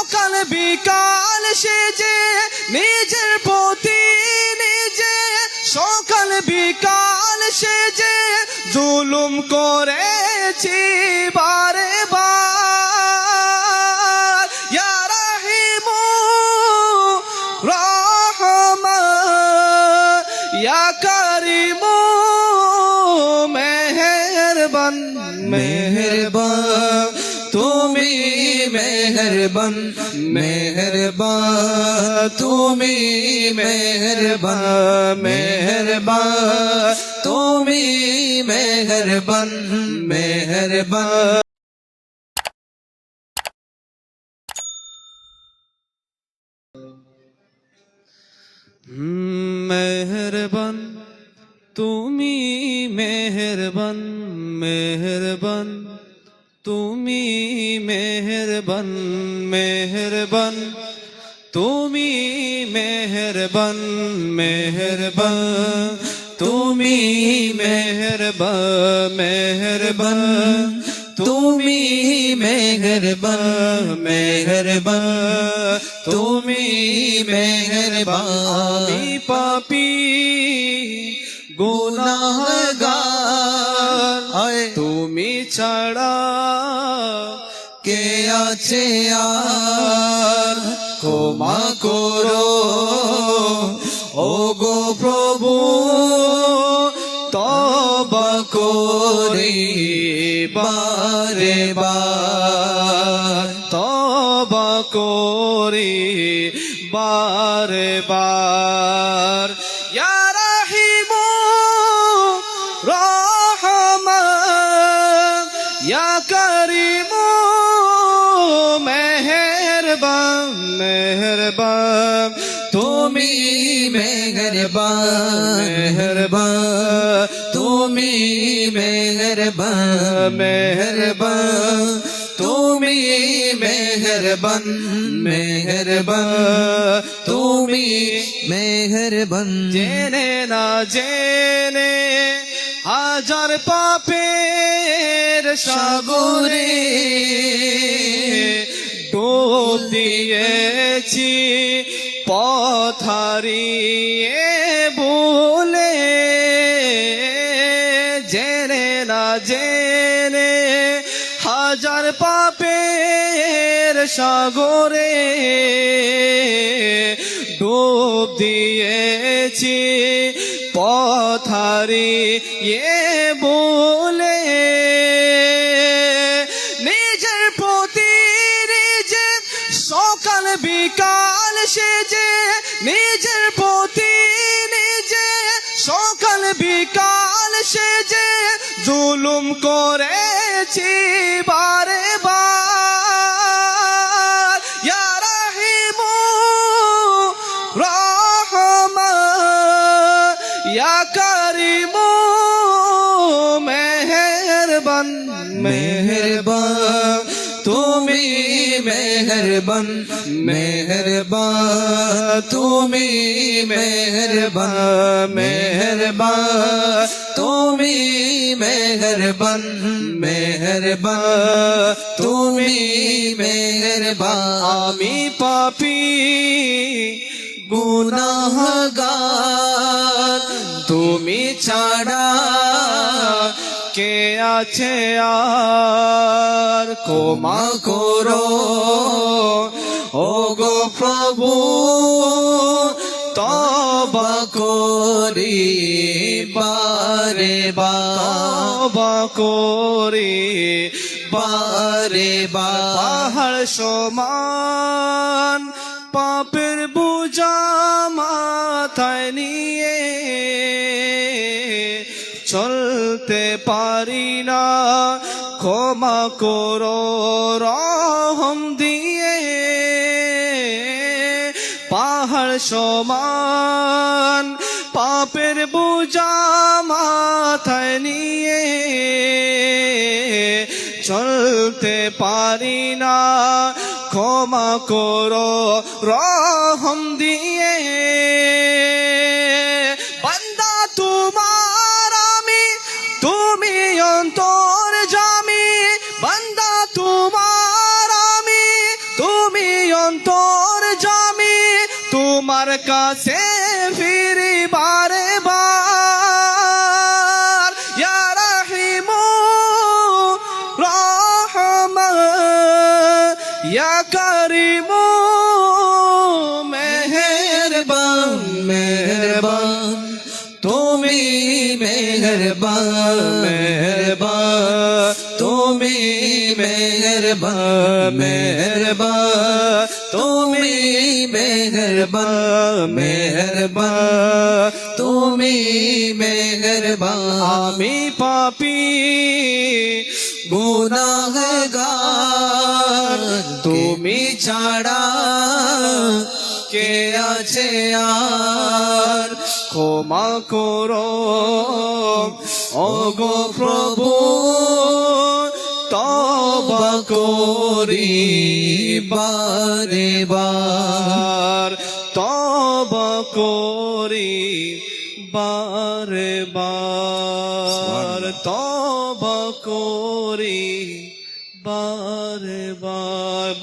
সকাল বিকাল সেজে নিজের প্রতি নিজে সকাল বিকাল সেজে জুলুম করেছি বারে বার ইয়া রাহিমু রহমান ইয়া কারিমু মেহেরবান মেহেরবান তুমি মেহেরবান মেহেরবান তুমি মেহেরবান মেহেরবান তুমি মেহেরবান মেহেরবান মেহেরবান তুমি মেহেরবান মেহেরবান তুমি মেহেরবান মেহেরবান তুমি মেহেরবান মেহেরবান তুমি মেহেরবান মেহেরবান তুমি মেহেরবান মেহেরবান তুমি মেহেরবান পাপী গুনাহগার তুমি ছাড়া কে আছে আর ক্ষমা করো ও গো প্রভু তওবা করি বারে বার তওবা করি বারে বার ইয়া রাহিমু রহমান ইয়া কারিমু মেহেরবান মেহেরবান তুমি মেহেরবান মেহেরবান তুমি মেহেরবান মেহেরবান তুমি মেহেরবান মেহেরবান তুমি মেহেরবান জেনে না জেনে হাজার পাপের সাগরে ডুব দিয়েছি পথ হারিয়ে ভুলে জেনে না জেনে হাজার পাপের সাগরে ডুব দিয়েছি পথ হারিয়ে ভুলে নিজের প্রতি নিজে সকাল বিকাল সেজে নিজের প্রতি নিজে সকাল বিকাল সেজে জুলুম করেছি বারে বার ইয়া রাহিমু রহমান ইয়া কারিমু মেহেরবান মেহেরবান তুমি মেহেরবান মেহেরবান তুমি মেহেরবান মেহেরবান তুমি মেহেরবান মেহেরবান তুমি মেহেরবান আমি পাপী গুনাহগার তুমি ছাড়া কে আছে আর ক্ষমা করো ও গো প্রভু তওবা করি বারে বার তওবা করি বারে বার পাহাড় সমান পাপের বোঝা মাথায় নিয়ে চলতে পারি না ক্ষমা করো রহম দিয়ে পাহাড় সমান পাপের বোঝা মাথায় নিয়ে চলতে পারি না ক্ষমা করো রহম দিয়ে বান্দা তোমার আমি তুমি অন্তর্যামী বান্দা তোমার আমি তুমি তোমার কাছে ফিরি বারে বার ইয়া রাহিমু রহমান ইয়া কারিমু মেহেরবান মেহেরবান তুমি মেহেরবান মেহেরবান তুমি মেহেরবান মেহেরবান তুমি মেহেরবান মেহেরবান তুমি মেহেরবান আমি পাপী গুনাহগার তুমি ছাড়া কে আছে আর ক্ষমা করো ওগো প্রভু তওবা করি বারে বার তওবা করি বারে বার তওবা করি বারে বার